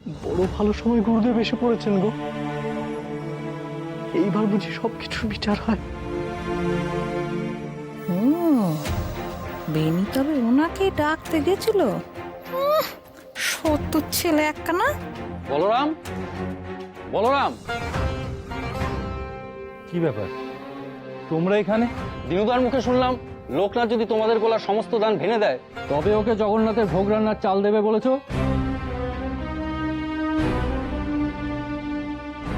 বড় ভালো সময় গুরুদেব এসে পড়েছেন গো। এইবার বুঝি সবকিছুর বিচার হয়। ও বেনি তবে ওনাকে ডাকতে গেছিল। সত্য ছেলে একখানা। বলরাম, বলরাম, কি ব্যাপার তোমরা এখানে? দিনুদার মুখে শুনলাম লোকনাথ যদি তোমাদের গোলার সমস্ত দান ভেঙে দেয় তবে ওকে জগন্নাথের ভোগ রান্নার চাল দেবে বলেছো।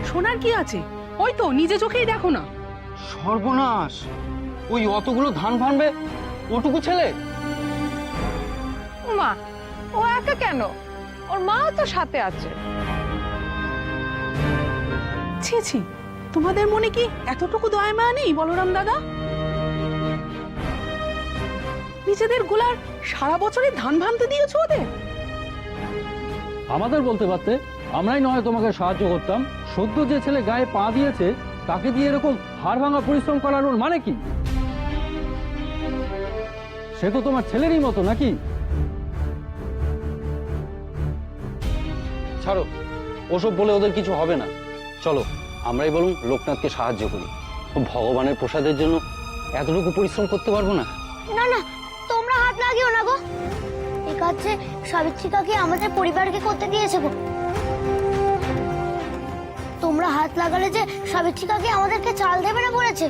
শোনার কি আছে? ওই তো নিজে চোখেই দেখো না। সর্বনাশ! ওই অতগুলো ধান ভাঙবে ওটুকু ছেলে? মা, ও একা কেন? ওর মা তো সাথে আছে। ছি ছি, তোমাদের মনে কি এতটুকু দয়া মায়া নেই বলরাম দাদা? নিজেদের গোলার সারা বছরে ধান ভাঙতে দিয়েছো ওদের। আমাদের বলতে পারতে, আমরাই নয় তোমাকে সাহায্য করতাম। সদ্য যে ছেলে গায়ে পা দিয়েছে তাকে দিয়ে এরকম হাড় ভাঙা পরিশ্রম করার ওর মানে কি? সে তো তোমার ছেলেরই মতো নাকি? ছাড়ো, ওসব বলে ওদের কিছু হবে না। চলো আমরাই বলুন লোকনাথকে সাহায্য করি। ভগবানের প্রসাদের জন্য এতটুকু পরিশ্রম করতে পারবো না? না না, তোমরা হাত লাগিও না গো। এই কাজ যে সাবিত্রী কাকি আমাদের পরিবারকে করতে দিয়েছে গো। তোমরা হাত লাগালে যে সাবিত্রী কাকি আমাদেরকে চাল দেবে না বলেছে।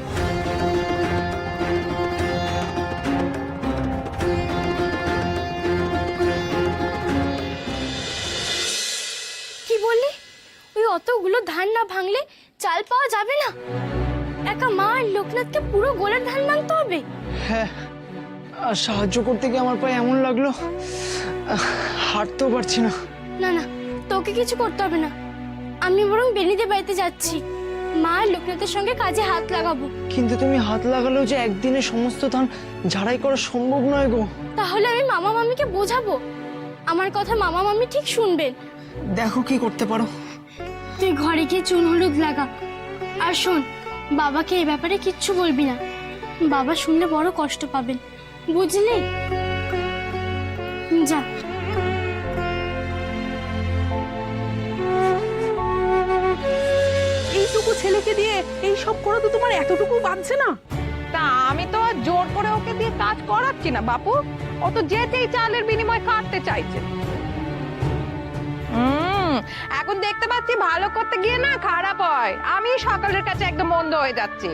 কি বললি? ওই অতগুলো ধান না ভাঙলে চাল পাওয়া যাবে না? একা মা আর লোকনাথকে পুরো গোলার ধান ভাঙতে হবে? হ্যাঁ, আর সাহায্য করতে গিয়ে আমার পায়ে এমন লাগলো হাঁটতেও পারছি না। না না, তোকে কিছু করতে হবে না। আমি বরং বেনিদের বাড়িতে যাচ্ছি। মা আর লোকনাথের সঙ্গে কাজে হাত লাগাবো। কিন্তু তুমি হাত লাগালেও যে একদিনে সমস্ত ধান ঝাড়াই করা সম্ভব নয় গো। তাহলে আমি মামা মামিকে বোঝাবো। আমার কথা মামা মামি ঠিক শুনবেন। দেখো কি করতে পারো। তুই ঘরে গিয়ে চুন হলুদ লাগা। আর শোন, বাবাকে এই ব্যাপারে কিচ্ছু বলবি না। বাবা শুনলে বড় কষ্ট পাবেন, বুঝলি? যা। এইটুকু ছেলেকে দিয়ে এই সব করা তো তোমার এতটুকু বাঁধছে না? তা আমি তো আর জোর করে ওকে দিয়ে কাজ করাচ্ছি না বাপু। ও তো যেতেই চালের বিনিময় কাটতে চাইছে। এখন দেখতে পাচ্ছি ভালো করতে গিয়ে না খারাপ হয়। আমি সকালের কাছে একদম মন্দ হয়ে যাচ্ছি।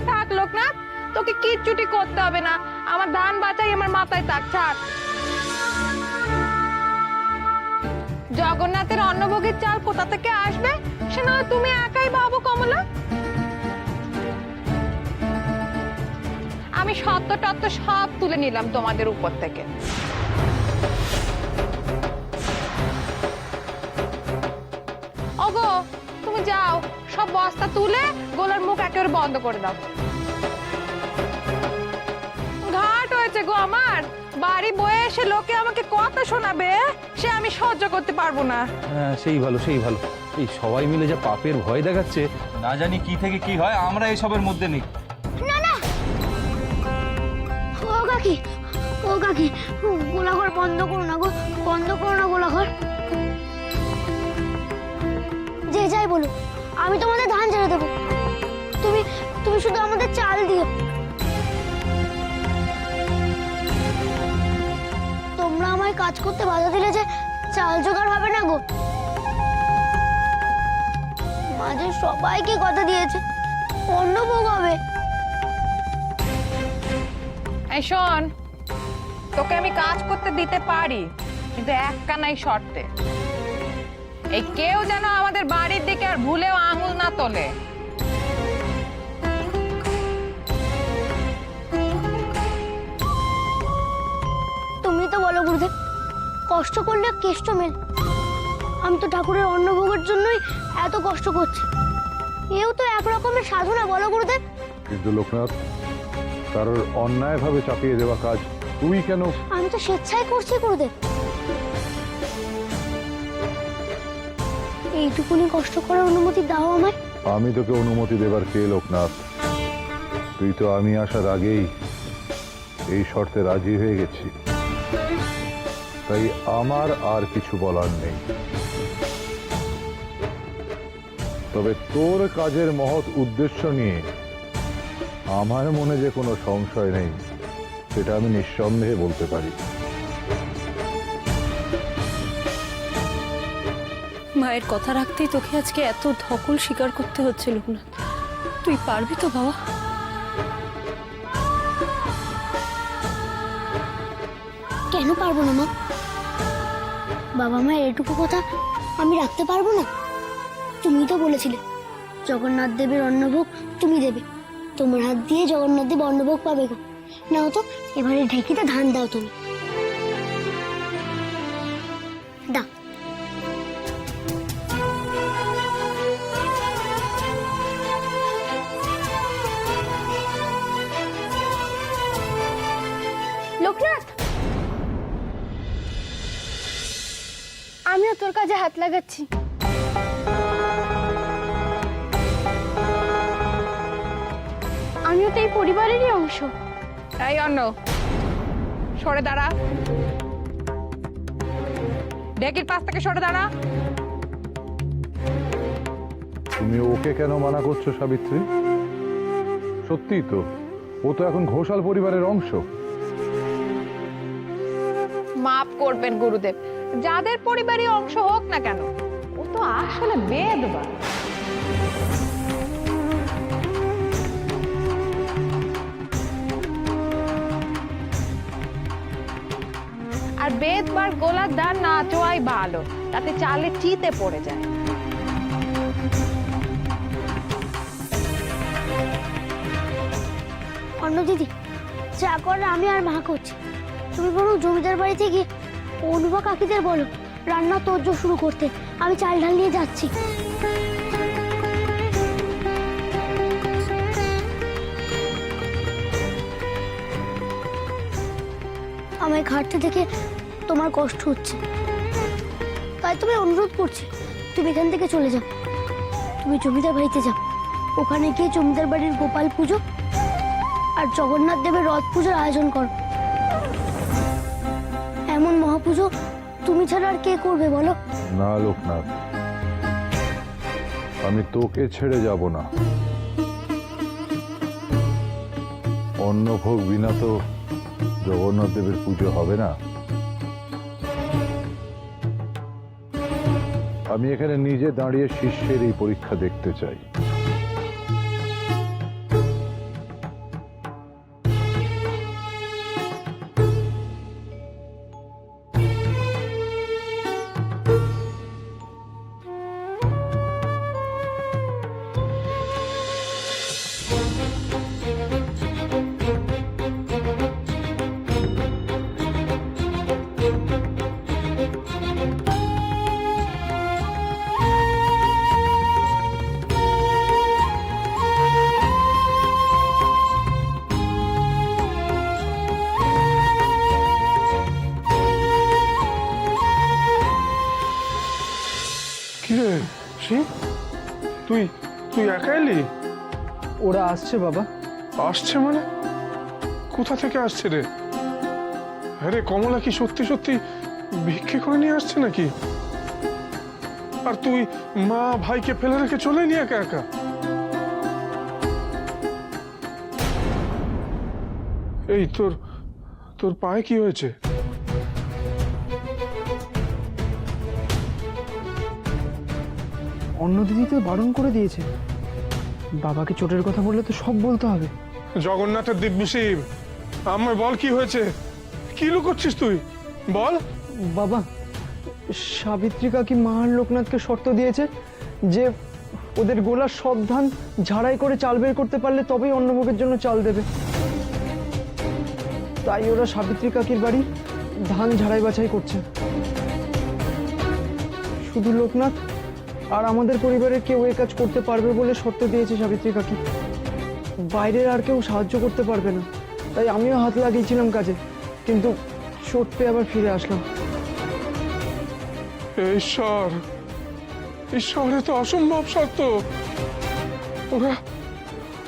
থাক লোকনাথ, তোকে কিচ্ছুটি করতে হবে না। আমার ধান বাঁচাই আমার মাথায় থাক। ছাড়। জগন্নাথের অন্নভোগের চাল কোথা থেকে আসবে সে না তুমি একাই ভাবো কমলা। আমি সত্য টত্য সব তুলে নিলাম তোমাদের উপর থেকে। ওগো, তুমি যাও, সব বস্তা তুলে গোলার মুখ একেবারে বন্ধ করে দাও। ঘাট হয়েছে গো আমার। বাড়ি বয়ে এসে লোকে আমাকে কথা শোনাবে, সে আমি সহ্য করতে পারবো না। হ্যাঁ, সেই ভালো সেই ভালো। এই সবাই মিলে যা পাপের ভয় দেখাচ্ছে, না জানি কি থেকে কি হয়। আমরা এইসবের মধ্যে নেই। না না, ও কাকি, ও কাকি, গোলাঘর বন্ধ করো না গো, বন্ধ করো না গোলাঘর। যে যাই বলো, আমি তোমাদের ধান ছেড়ে দেবো। তুমি তুমি শুধু আমাদের চাল দিও। তোমরা আমায় কাজ করতে বাধা দিলে যে চাল জোগাড় হবে না গো। মাঝে সবাইকে কথা দিয়েছে অন্নভোগ হবে। এই শোন, তোকে আমি কাজ করতে দিতে পারি, কিন্তু একখানাই শর্তে। এই কেউ যেন আমাদের বাড়ির দিকে আর ভুলেও আঙুল না তোলে। তুমি তো বলো গুরুদেব, কষ্ট করলে কেষ্ট মেল। আমি তো ঠাকুরের অন্নভোগের জন্যই এত কষ্ট করছি। এও তো এক রকমের সাধনা, বলো গুরুদেব। কিন্তু লোকনাথ, কারোর অন্যায়ভাবে চাপিয়ে দেওয়া কাজ তুই কেন? আমি তো স্বেচ্ছায় করছি গুরুদেব। এইটুকুনি কষ্ট করার অনুমতি দাও আমায়। আমি তোকে অনুমতি দেবার কে লোকনাথ? তুই তো আমি আসার আগেই এই শর্তে রাজি হয়ে গেছি। তাই আমার আর কিছু বলার নেই। তবে তোর কাজের মহৎ উদ্দেশ্য নিয়ে আমার মনে যে কোনো সংশয় নেই সেটা আমি নিঃসন্দেহে বলতে পারি। মায়ের কথা রাখতেই তোকে আজকে এত ধকল স্বীকার করতে হচ্ছে লোকনাথ। তুই পারবি তো বাবা? কেন পারবো না মা? বাবা মায়ের এটুকু কথা আমি রাখতে পারবো না? তুমি তো বলেছিলে জগন্নাথ দেবের অন্নভোগ তুমি দেবে, তোমার হাত দিয়ে জগন্নাথ দেব অন্নভোগ পাবে গো। নাও তো এবারে ঢেকিতে ধান দাও তুমি। দাও। লোকনাথ, আমিও তোর কাজে হাত লাগাচ্ছি। আমিও তো এই পরিবারেরই অংশ। এই অন্য, সরে দাঁড়া। ডেকির পাশ থেকে সরে দাঁড়া। তুমি ওকে কেন মানা করছো সাবিত্রী? সত্যি তো, ও তো এখন ঘোষাল পরিবারের অংশ। মাফ করবেন গুরুদেব, যাদের পরিবারই অংশ হোক না কেন, ও তো আসলে বেদবান। আর বেদবার গোলার দান না চোয়াই ভালো, তাতে চালে চিতে পড়ে যায়। অন্য দিদি, যা করে আমি আর মা করছি। তুমি বরং জমিদার বাড়িতে গিয়ে অনুভা কাকিদের বলো রান্না তোড়জোড় শুরু করতে। আমি চাল ঢাল নিয়ে যাচ্ছি। আমায় ঘাটতে দেখে তোমার কষ্ট হচ্ছে, তাই তুমি অনুরোধ করছি তুমি এখান থেকে চলে যাও। তুমি জমিদার বাড়িতে যাও, ওখানে গিয়ে জমিদার বাড়ির গোপাল পুজো আর জগন্নাথ দেবের রথ পুজোর আয়োজন করো। এমন মহাপুজো তুমি ছাড়া আর কে করবে বলো? না লোকনাথ, আমি তোকে ছেড়ে যাব না। অন্নভোগ বিনা তো জগন্নাথ দেবের পুজো হবে না। আমি এখানে নিজে দাঁড়িয়ে শিষ্যের এই পরীক্ষা দেখতে চাই। কিরে শিব, তুই তুই একা এলি? ওরা আসছে বাবা। আসছে মানে? কোথা থেকে আসছে রে? আরে কমলা কি সত্যি সত্যি ভিক্ষে করে নিয়ে আসছে নাকি? আর তুই মা ভাইকে ফেলে রেখে চলে নি একা একা? এই তোর তোর পায়ে কি হয়েছে? অন্য দিদি তো বারণ করে দিয়েছে, বাবাকে চোটের কথা বললে তো সব বলতে হবে। জগন্নাথের দিব্য শিব, আমায় বল কি হয়েছে? কি লুকোচ্ছিস তুই? বল। বাবা, সাবিত্রী কাকি মা আর লোকনাথকে শর্ত দিয়েছে যে ওদের গোলার সব ধান ঝাড়াই করে চাল বের করতে পারলে তবেই অন্নভোগের জন্য চাল দেবে। তাই ওরা সাবিত্রী কাকির বাড়ি ধান ঝাড়াই বাছাই করছে। শুধু লোকনাথ আর আমাদের পরিবারের কেউ এই কাজ করতে পারবে বলে শর্ত দিয়েছে সাবিত্রী কাকি। বাইরের আর কেউ সাহায্য করতে পারবে না। তাই আমিও হাত লাগিয়েছিলাম কাজে, কিন্তু চোট পেয়ে আবার ফিরে আসলাম। ঈশ্বর, ঈশ্বরে তো অসম্ভব শর্ত। ওরা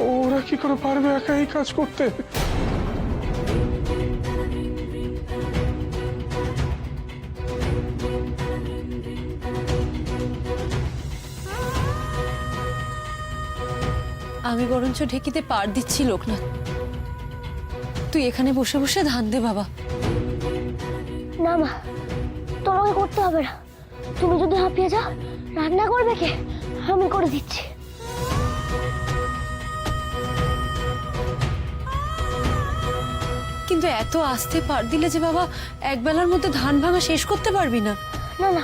ওরা কি করে পারবে একা এই কাজ করতে? আমি বরঞ্চ ঢেকিতে পার দিচ্ছি লোকনাথ। তুই এখানে বসে বসে ধান দে বাবা। না মা, তোমাকে করতে হবে না। তুমি যদি হাঁপিয়ে যাও, রান্না করবে কে? আমি করে দিচ্ছি। কিন্তু এত আস্তে পার দিলে যে বাবা একবেলার মধ্যে ধান ভাঙা শেষ করতে পারবি না। না না,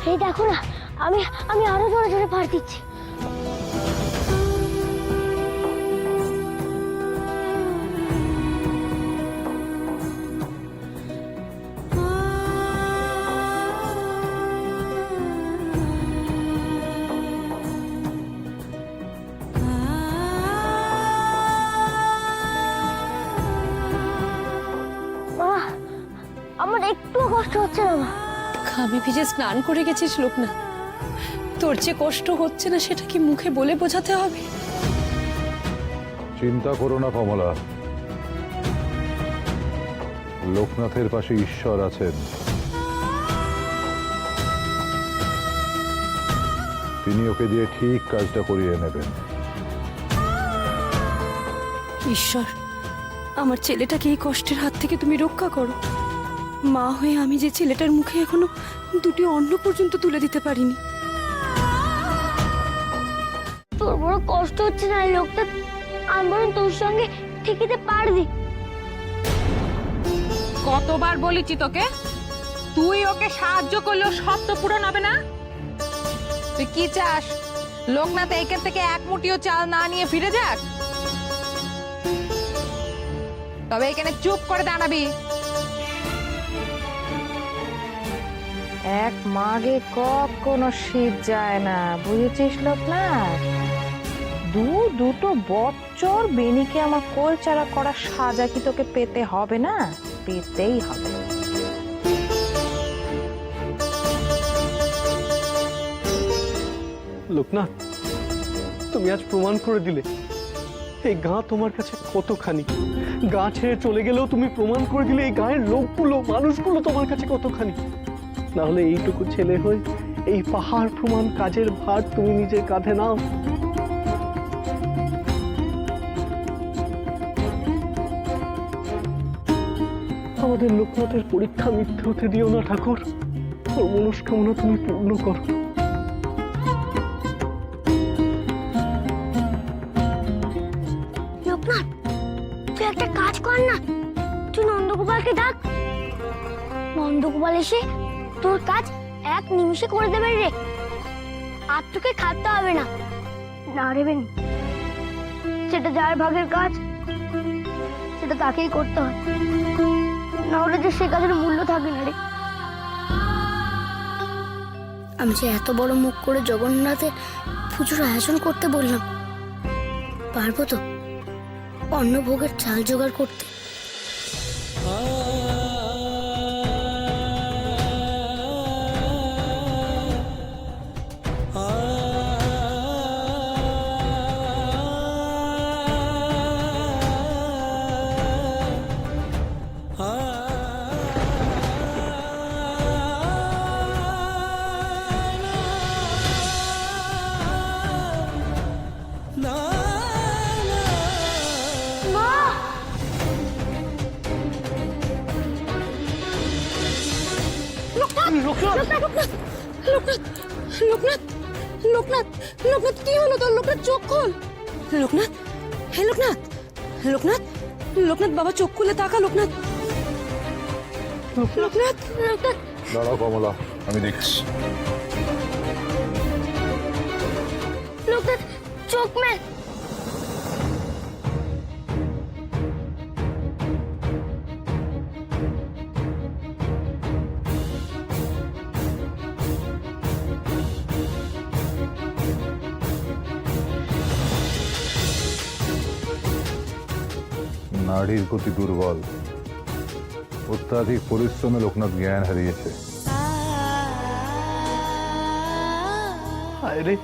এই দেখো না, আমি আমি আরো জোরে জোরে পার দিচ্ছি। আমার একটুও কষ্ট হচ্ছে না মা। ঘামে ভিজে স্নান করে গেছিস লোকনাথ, তোর যে কষ্ট হচ্ছে না সেটা কি মুখে বলে বোঝাতে হবে? চিন্তা করো না কমলা, লোকনাথের পাশে ঈশ্বর আছেন। তিনি ওকে দিয়ে ঠিক কাজটা করিয়ে নেবেন। ঈশ্বর, আমার ছেলেটাকে এই কষ্টের হাত থেকে তুমি রক্ষা করো। মা হয়ে আমি যে ছেলেটার মুখে এখনো দুটি অন্ন পর্যন্ত তুলে দিতে পারিনি। তোর বড় কষ্ট হচ্ছে না লোকটা, আমি বরং তোর সঙ্গে ঠেকিতে পারবি। কতবার বলেছি তোকে, তুই ওকে সাহায্য করলেও সব তো পূরণ হবে না। তুই কি চাস লোকনাথ এইখান থেকে এক মুঠিও চাল না নিয়ে ফিরে যাক? তবে এখানে চুপ করে দাঁড়াবি। এক মাগে কখনো শীত যায় না, বুঝেছিস লোকনাথ? দুটো বছর বেনিকে আমার কোল চারা করার সাজা কি তোকে পেতে হবে না? পেতেই হবে। লোকনাথ, তুমি আজ প্রমাণ করে দিলে এই গাঁ তোমার কাছে কতখানি। গাঁ ছেড়ে চলে গেলেও তুমি প্রমাণ করে দিলে এই গাঁয়ের লোকগুলো, মানুষগুলো তোমার কাছে কতখানি। না হলে এইটুকু ছেলে হয়ে এই পাহাড় প্রমাণ কাজের ভার তুমি নিজের কাঁধে নাও। আমাদের লোকনাথের পরীক্ষা মিথ্যে হতে দিও না ঠাকুর। ওর মনস্কামনা তুমি পূর্ণ করো। লোকনাথ, তুই একটা কাজ কর না, তুই নন্দগোপালকে ডাক। নন্দগোপাল এসে তোর কাজ এক নিমিষে করে দেবে রে। আর তোকে খাটতে হবে না। না রে বেনি, সেটা যার ভাগের কাজ সেটা তাকেই করতে হয়, না হলে যে সে কাজের মূল্য থাকে না রে। আমি যে এত বড় মুখ করে জগন্নাথে পুজোর আয়োজন করতে বললাম, পারবো তো অন্ন ভোগের চাল জোগাড় করতে? লোকনাথ, লোকনাথ কি হলো তোর? লোকনাথ চোখ খোল। লোকনাথ, হে লোকনাথ, লোকনাথ, লোকনাথ বাবা চোখ খুলে তাকা। লোকনাথ, লোকনাথ, লোকনাথ। দাঁড়াও কমলা, আমি দেখছি। লোকনাথ চোখ মেল। নাড়ির গতি দুর্বল, অত্যাধিক পরিশ্রমে লোকনাথ জ্ঞান হারিয়েছে। হায় রে,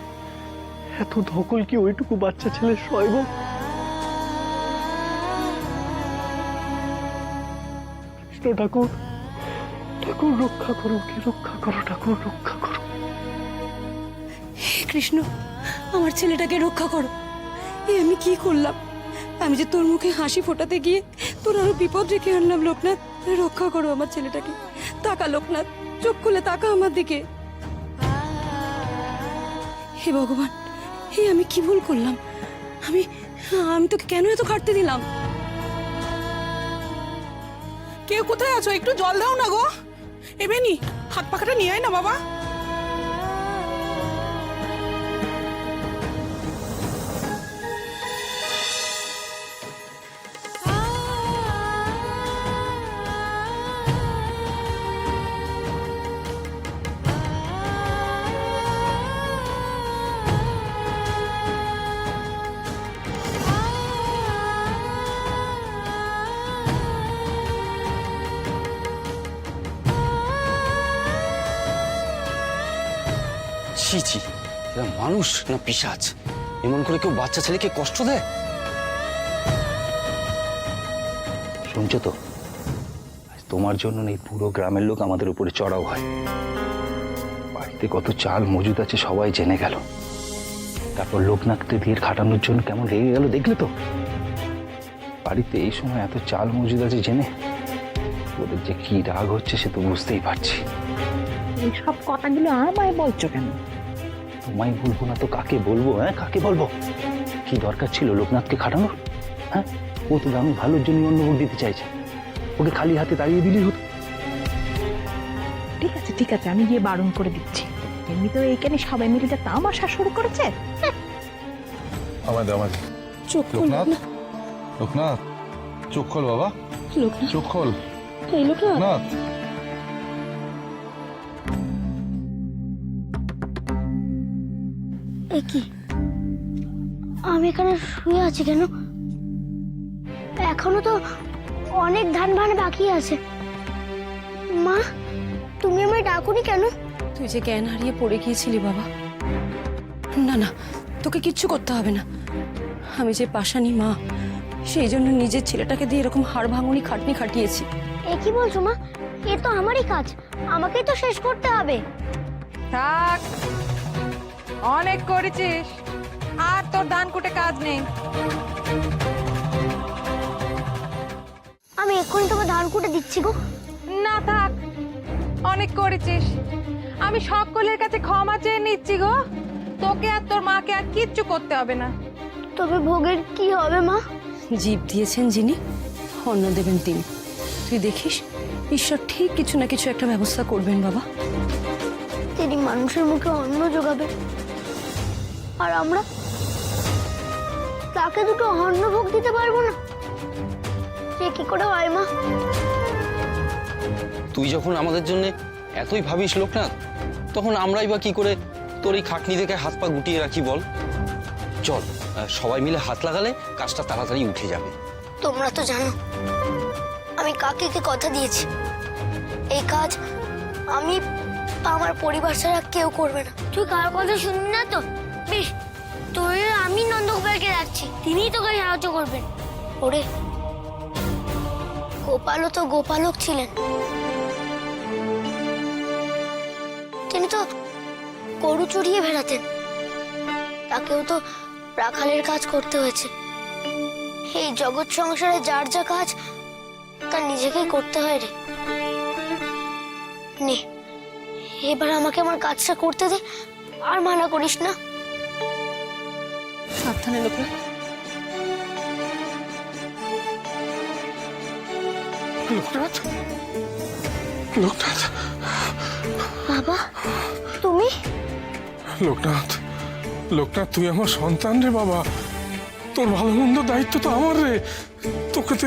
এত ধকল কি ওইটুকু বাচ্চা ছেলে সইব? কৃষ্ণ ঠাকুর, ঠাকুর রক্ষা করো, কি রক্ষা করো ঠাকুর, রক্ষা করো। হে কৃষ্ণ, আমার ছেলেটাকে রক্ষা করো। এ আমি কি করলাম? আমি যে তোর মুখে হাসি ফোটাতে গিয়ে তোর আরো বিপদ রেখে আনলাম। লোকনাথ, রক্ষা করো আমার ছেলেটাকে। তাকা লোকনাথ, চোখ খুলে তাকা আমার দিকে। হে ভগবান, হে আমি কি ভুল করলাম? আমি আমি তোকে কেন এত খাটতে দিলাম? কেউ কোথায় আছো? একটু জল দাও না গো। এবেনি, হাত পাখাটা নিয়ে আয় না বাবা। ছি ছি, এরা মানুষ না পিশাচ? এমন করে কেউ বাচ্চা ছেলেকে কষ্ট দেয়? শুনছো তো, আজ তোমার জন্য এই পুরো গ্রামের লোক আমাদের উপরে চড়াও হয়। বাড়িতে কত চাল মজুদ আছে সবাই জেনে গেল। তারপর লোকনাথকে দিয়ে খাটানোর জন্য কেমন রেগে গেল দেখলে তো? বাড়িতে এই সময় এত চাল মজুদ আছে জেনে ওদের যে কি রাগ হচ্ছে সে তো বুঝতেই পারছি। এইসব কথাগুলো আমায় বলছো কেন? তোমায় বলবো না তো কাকে বলবো? হ্যাঁ, কাকে বলবো? কি দরকার ছিল লোকনাথকে খাটানোর? হ্যাঁ, ও তো গ্রামের ভালোর জন্য অন্নভোগ দিতে চাইছে। ওকে খালি হাতে তাড়িয়ে দিলেই হতো। ঠিক আছে, আমি গিয়ে বারণ করে দিচ্ছি। এমনি তো এইখানে সবাই মিলে যা তামাশা শুরু করেছে। আমাদের চোখ খোল লোকনাথ, লোকনাথ চোখ খোল বাবা, লোকনাথ, চোখ খোল। এই লোকনাথ। লোকনাথ, এ কি, আমি এখানে শুয়ে আছি কেন? এখনো তো অনেক ধান ভান বাকি আছে। মা, তুমি আমায় ডাকুনি কেন? তুই যে জ্ঞান হারিয়ে পড়ে গিয়েছিলি বাবা। না না, তোকে কিচ্ছু করতে হবে না। আমি যে পাশানি মা, সেই জন্য নিজের ছেলেটাকে দিয়ে এরকম হাড় ভাঙুনি খাটনি খাটিয়েছি। এ কি বলছো মা? এ তো আমারই কাজ, আমাকেই তো শেষ করতে হবে। থাক, অনেক করেছিস, আর তোর ধান কুটে কাজ নেই। আমি এক্ষুনি তোমার ধান কুটে দিচ্ছি গো। না থাক, অনেক করেছিস। আমি সকলের কাছে ক্ষমা চেয়ে নিচ্ছি গো। তোকে আর তোর মাকে আর কিচ্ছু করতে হবে না। তবে ভোগের কি হবে মা? জীব দিয়েছেন যিনি, অন্ন দেবেন তিনি। তুই দেখিস, ঈশ্বর ঠিক কিছু না কিছু একটা ব্যবস্থা করবেন বাবা। তিনি মানুষের মুখে অন্ন যোগাবে, আর আমরা তাকে দুটো অন্ন ভোগ দিতে পারবো না। সে কি করে হয় মা? তুই যখন আমাদের জন্য এতই ভাবিস লোকনাথ, তখন আমরাই বা কি করে তোর এই খাটনি দেখে হাত পা গুটিয়ে রাখি বল? চল, সবাই মিলে হাত লাগালে কাজটা তাড়াতাড়ি উঠে যাবে। তোমরা তো জানো আমি কাকে কি কথা দিয়েছি। এই কাজ আমি আমার পরিবার ছাড়া কেউ করবে না। তুই কার কথা শুনবি না তো? বেশ, তোর আমি নন্দগোপালকে রাখছি, তিনিই তোকে সাহায্য করবেন। ওরে, গোপালও তো গোপালক ছিলেন। তিনি তো গরু চড়িয়ে বেড়াতেন, তাকেও তো রাখালের কাজ করতে হয়েছে। এই জগৎ সংসারে যার যা কাজ তার নিজেকেই করতে হয় রে। নে, এবার আমাকে আমার কাজটা করতে দে, আর মানা করিস না। সাবধানে লোকনাথ। লোকনাথ, লোকনাথ, বাবা, তুমি? লোকনাথ, লোকনাথ, তুই আমার সন্তান রে বাবা। তোর ভালো মন্দ দায়িত্ব তো আমার রে। তোকে তো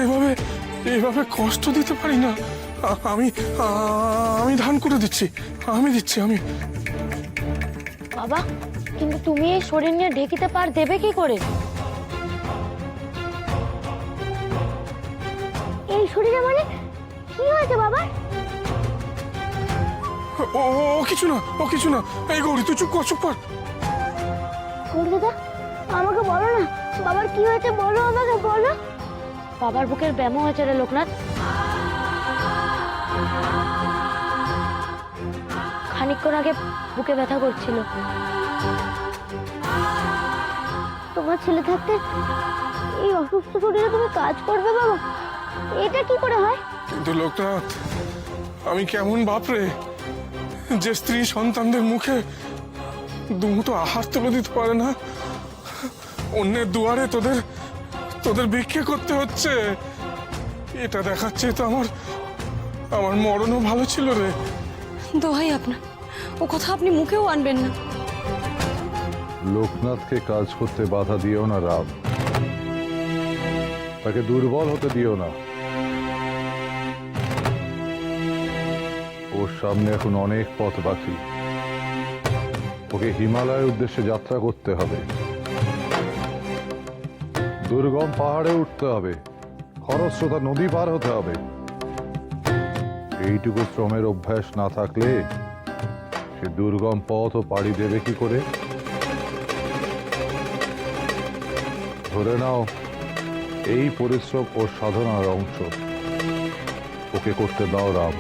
এভাবে কষ্ট দিতে পারি না। আমি ধান করে দিচ্ছি, আমি বাবা, কিন্তু তুমি এই শরীর নিয়ে ঢেকিতে পার দেবে কি করে? এই শরীরে মানে কি হয়েছে বাবা? ও কিছু না, ও কিছু না। এই গৌরী, তুই চুপ কর, চুপ কর। দাদা, আমাকে বলো না, বাবার কি হয়েছে বলো, আমাকে বলো। বাবার বুকের ব্যামো হয়েছে রে লোকনাথ। খানিকক্ষণ আগে বুকে ব্যথা করছিল। তোমার ছেলে থাকতে এই অসুস্থ শরীরে তুমি কাজ করবে বাবা? এটা কি করে হয়? কিন্তু লোকনাথ, আমি কেমন বাপরে যে স্ত্রী সন্তানদের মুখে দুমুঠো আহার তুলে দিতে পারে না, অন্যের দুয়ারে তোদের তোদের ভিক্ষে করতে হচ্ছে। এটা দেখাচ্ছে তো আমার মরণও ভালো ছিল রে। দোহাই আপনার, ও কথা আপনি মুখেও আনবেন না। লোকনাথকে কাজ করতে বাধা দিও না রাম, তাকে দুর্বল হতে দিও না। ওর সামনে এখন অনেক পথ বাকি। ওকে হিমালয়ের উদ্দেশ্যে যাত্রা করতে হবে, দুর্গম পাহাড়ে উঠতে হবে, খরস্রোতা নদী পার হতে হবে। এইটুকু শ্রমের অভ্যাস না থাকলে সে দুর্গম পথ ও পাড়ি দেবে কি করে? ধরে নাও এই পরিশ্রম ওর সাধনার অংশ, ওকে করতে দাও রাম।